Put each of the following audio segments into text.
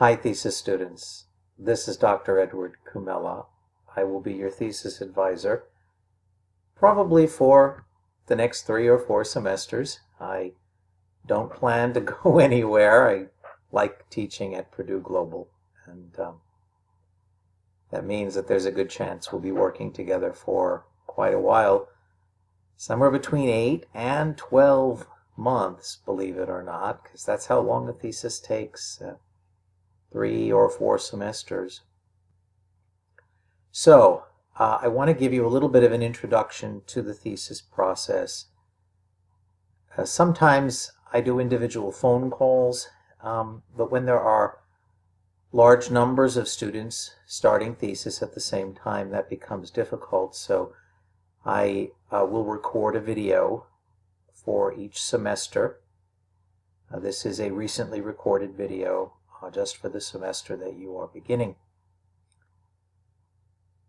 Hi, thesis students. This is Dr. Edward Kumela. I will be your thesis advisor, probably for the next 3 or 4 semesters. I don't plan to go anywhere. I like teaching at Purdue Global, and that means that there's a good chance we'll be working together for quite a while, somewhere between 8 and 12 months, believe it or not, because that's how long a thesis takes. 3 or 4 semesters. So, I want to give you a little bit of an introduction to the thesis process. Sometimes I do individual phone calls, but when there are large numbers of students starting thesis at the same time, that becomes difficult. So I will record a video for each semester. This is a recently recorded video just for the semester that you are beginning.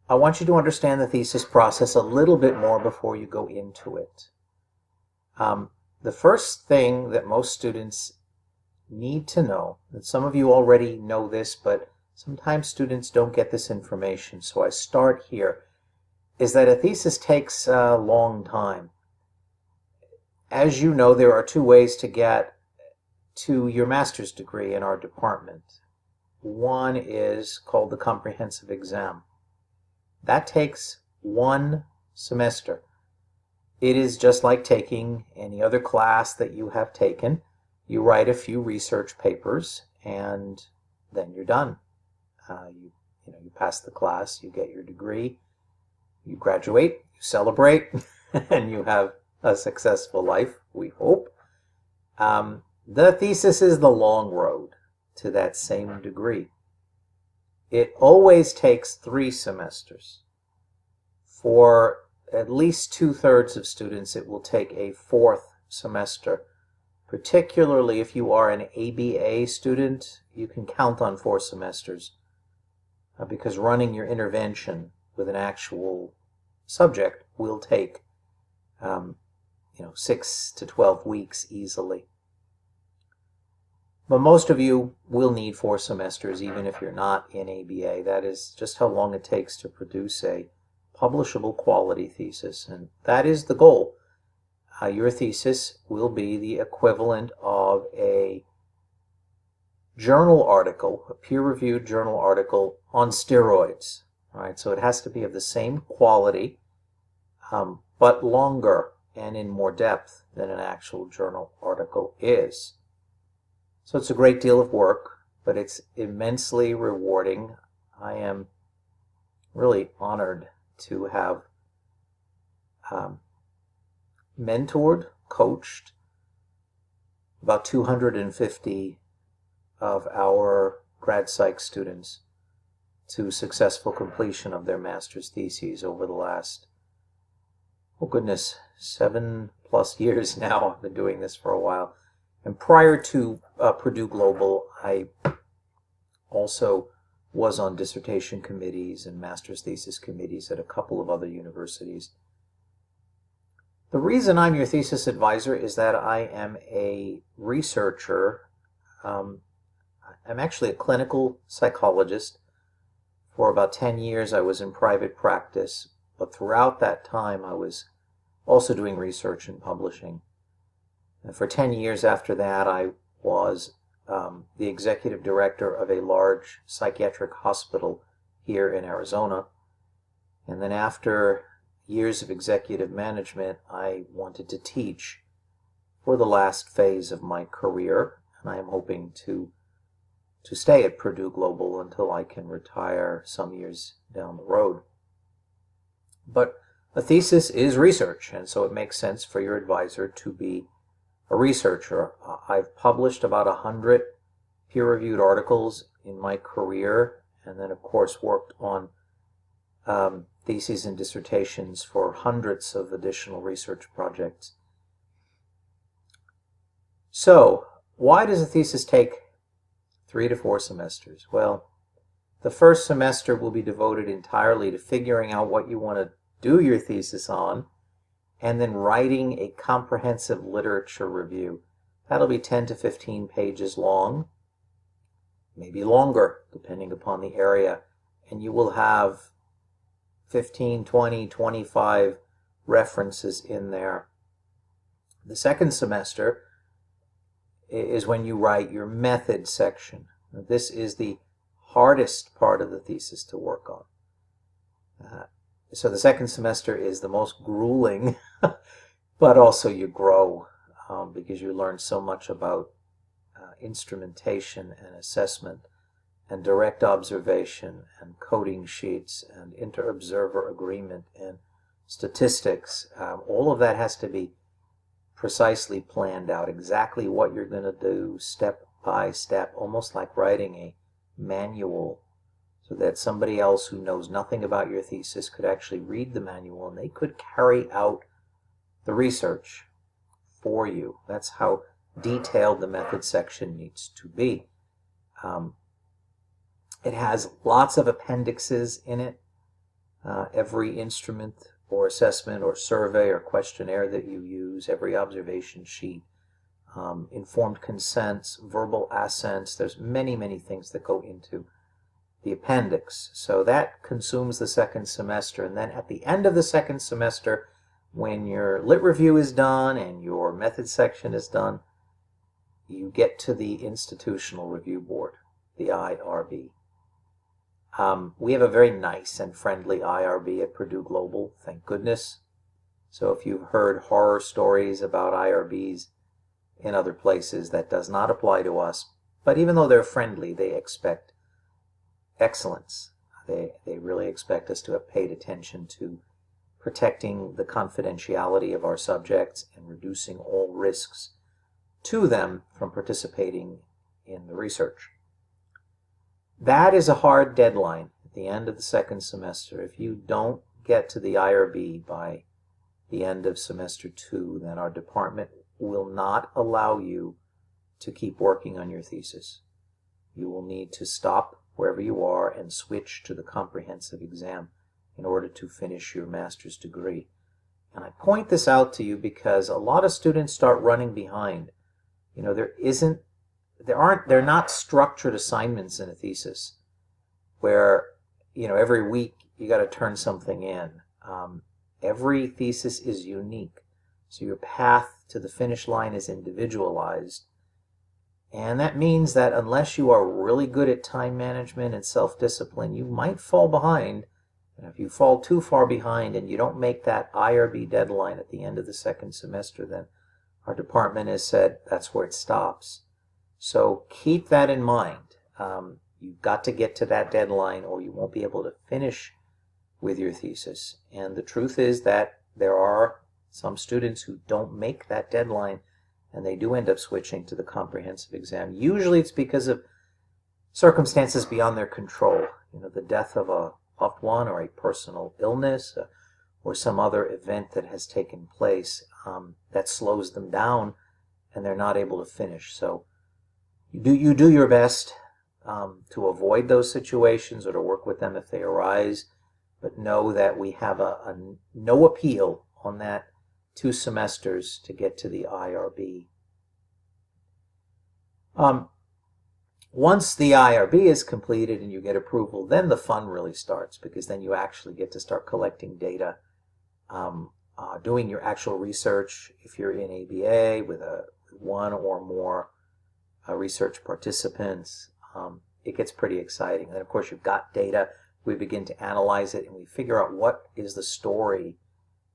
I want you to understand the thesis process a little bit more before you go into it. The first thing that most students need to know, and some of you already know this, but sometimes students don't get this information, so I start here, is that a thesis takes a long time. As you know, there are 2 ways to get to your master's degree in our department. One is called the comprehensive exam. That takes 1 semester. It is just like taking any other class that you have taken. You write a few research papers and then you're done. You pass the class, you get your degree, you graduate, you celebrate, and you have a successful life, we hope. The thesis is the long road to that same degree. It always takes 3 semesters. For at least 2/3 of students, it will take a 4th semester. Particularly if you are an ABA student, you can count on 4 semesters because running your intervention with an actual subject will take 6 to 12 weeks easily. But most of you will need 4 semesters, even if you're not in ABA. That is just how long it takes to produce a publishable quality thesis, and that is the goal. Your thesis will be the equivalent of a journal article, a peer-reviewed journal article on steroids. Right? So it has to be of the same quality, but longer and in more depth than an actual journal article is. So it's a great deal of work, but it's immensely rewarding. I am really honored to have mentored, coached about 250 of our grad psych students to successful completion of their master's theses over the last, 7+ years now. I've been doing this for a while. And prior to Purdue Global, I also was on dissertation committees and master's thesis committees at a couple of other universities. The reason I'm your thesis advisor is that I am a researcher. I'm actually a clinical psychologist. For about 10 years I was in private practice, but throughout that time I was also doing research and publishing. And for 10 years after that, I was the executive director of a large psychiatric hospital here in Arizona. And then after years of executive management, I wanted to teach for the last phase of my career. And I am hoping to stay at Purdue Global until I can retire some years down the road. But a thesis is research, and so it makes sense for your advisor to be a researcher. I've published about 100 peer-reviewed articles in my career, and then of course worked on theses and dissertations for hundreds of additional research projects. So, why does a thesis take 3 to 4 semesters? Well, the first semester will be devoted entirely to figuring out what you want to do your thesis on, and then writing a comprehensive literature review. That'll be 10 to 15 pages long. maybe longer, depending upon the area, and you will have 15, 20, 25 references in there. The second semester is when you write your method section. This is the hardest part of the thesis to work on. So the second semester is the most grueling, but also you grow because you learn so much about instrumentation and assessment and direct observation and coding sheets and inter-observer agreement and statistics. All of that has to be precisely planned out, exactly what you're going to do step by step, almost like writing a manual, so that somebody else who knows nothing about your thesis could actually read the manual and they could carry out the research for you. That's how detailed the method section needs to be. It has lots of appendixes in it. Every instrument or assessment or survey or questionnaire that you use, every observation sheet, informed consents, verbal assents. There's many, many things that go into the appendix. So that consumes the second semester. And then at the end of the second semester, when your lit review is done and your method section is done, you get to the Institutional Review Board, the IRB. We have a very nice and friendly IRB at Purdue Global, thank goodness. So if you've heard horror stories about IRBs in other places, that does not apply to us. But even though they're friendly, they expect excellence. They really expect us to have paid attention to protecting the confidentiality of our subjects and reducing all risks to them from participating in the research. That is a hard deadline at the end of the second semester. If you don't get to the IRB by the end of semester 2, then our department will not allow you to keep working on your thesis. You will need to stop wherever you are and switch to the comprehensive exam in order to finish your master's degree. And I point this out to you because a lot of students start running behind. You know, they're not structured assignments in a thesis where, you know, every week you got to turn something in. Every thesis is unique. So your path to the finish line is individualized. And that means that unless you are really good at time management and self-discipline, you might fall behind. And if you fall too far behind and you don't make that IRB deadline at the end of the second semester, then our department has said that's where it stops. So keep that in mind. You've got to get to that deadline or you won't be able to finish with your thesis. And the truth is that there are some students who don't make that deadline and they do end up switching to the comprehensive exam. Usually it's because of circumstances beyond their control. You know, the death of a loved one or a personal illness or some other event that has taken place that slows them down and they're not able to finish. So you do your best to avoid those situations or to work with them if they arise, but know that we have a no appeal on that 2 semesters to get to the IRB. Once the IRB is completed and you get approval, then the fun really starts, because then you actually get to start collecting data, doing your actual research. If you're in ABA with one or more research participants, it gets pretty exciting. And of course you've got data, we begin to analyze it and we figure out what is the story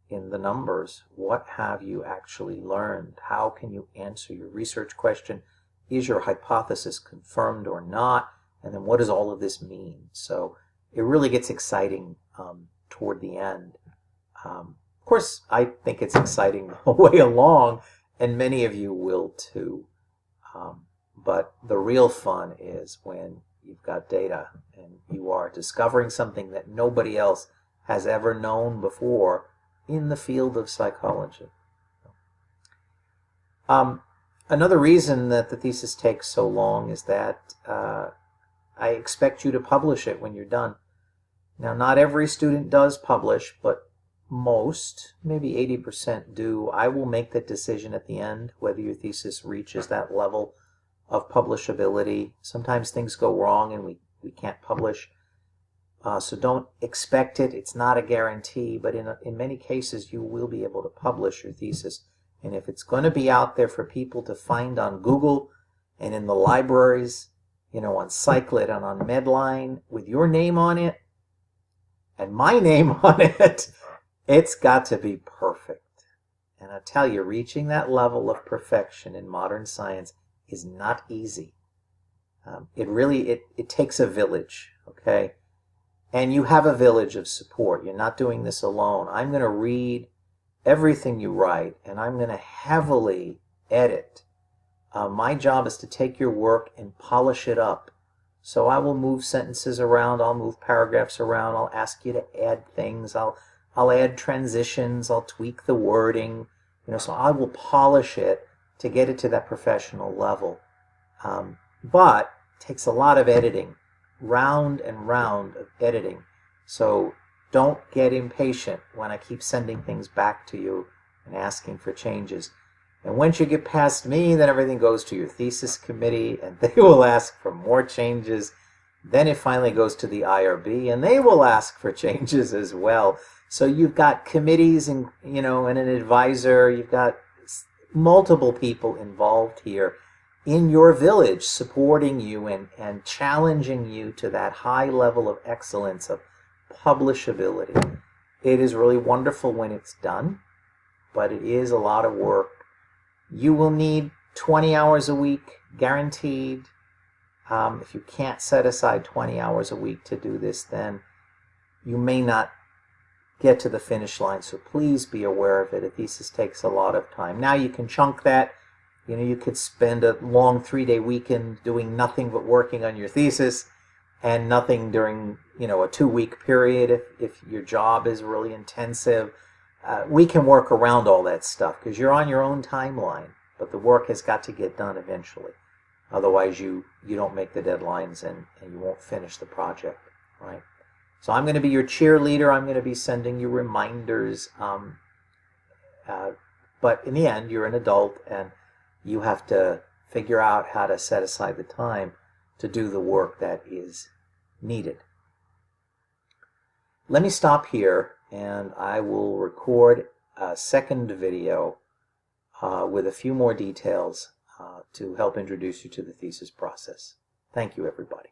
in the numbers. What have you actually learned? How can you answer your research question? Is your hypothesis confirmed or not? And then what does all of this mean? So it really gets exciting toward the end. Of course, I think it's exciting the whole way along, and many of you will too. But the real fun is when you've got data and you are discovering something that nobody else has ever known before in the field of psychology. Another reason that the thesis takes so long is that I expect you to publish it when you're done. Now, not every student does publish, but most, maybe 80% do. I will make that decision at the end, whether your thesis reaches that level of publishability. Sometimes things go wrong and we can't publish. So don't expect it. It's not a guarantee, but in many cases you will be able to publish your thesis. And if it's going to be out there for people to find on Google and in the libraries, you know, on Cyclid and on Medline with your name on it and my name on it, it's got to be perfect. And I tell you, reaching that level of perfection in modern science is not easy. It takes a village, okay? And you have a village of support. You're not doing this alone. I'm going to read everything you write, and I'm going to heavily edit. My job is to take your work and polish it up. So I will move sentences around. I'll move paragraphs around. I'll ask you to add things. I'll add transitions. I'll tweak the wording. You know, so I will polish it to get it to that professional level. But it takes a lot of editing. Round and round of editing. So don't get impatient when I keep sending things back to you and asking for changes. And once you get past me, then everything goes to your thesis committee and they will ask for more changes. Then it finally goes to the IRB and they will ask for changes as well. So you've got committees and, you know, and an advisor. You've got multiple people involved here in your village supporting you and challenging you to that high level of excellence of publishability. It is really wonderful when it's done, but it is a lot of work. You will need 20 hours a week, guaranteed. If you can't set aside 20 hours a week to do this, then you may not get to the finish line, so please be aware of it. A thesis takes a lot of time. Now you can chunk that. You know, you could spend a long 3-day weekend doing nothing but working on your thesis and nothing during, you know, a 2-week period if your job is really intensive. We can work around all that stuff because you're on your own timeline, but the work has got to get done eventually. Otherwise, you don't make the deadlines and you won't finish the project, right? So I'm going to be your cheerleader. I'm going to be sending you reminders. But in the end, you're an adult and you have to figure out how to set aside the time to do the work that is needed. Let me stop here and I will record a second video with a few more details to help introduce you to the thesis process. Thank you, everybody.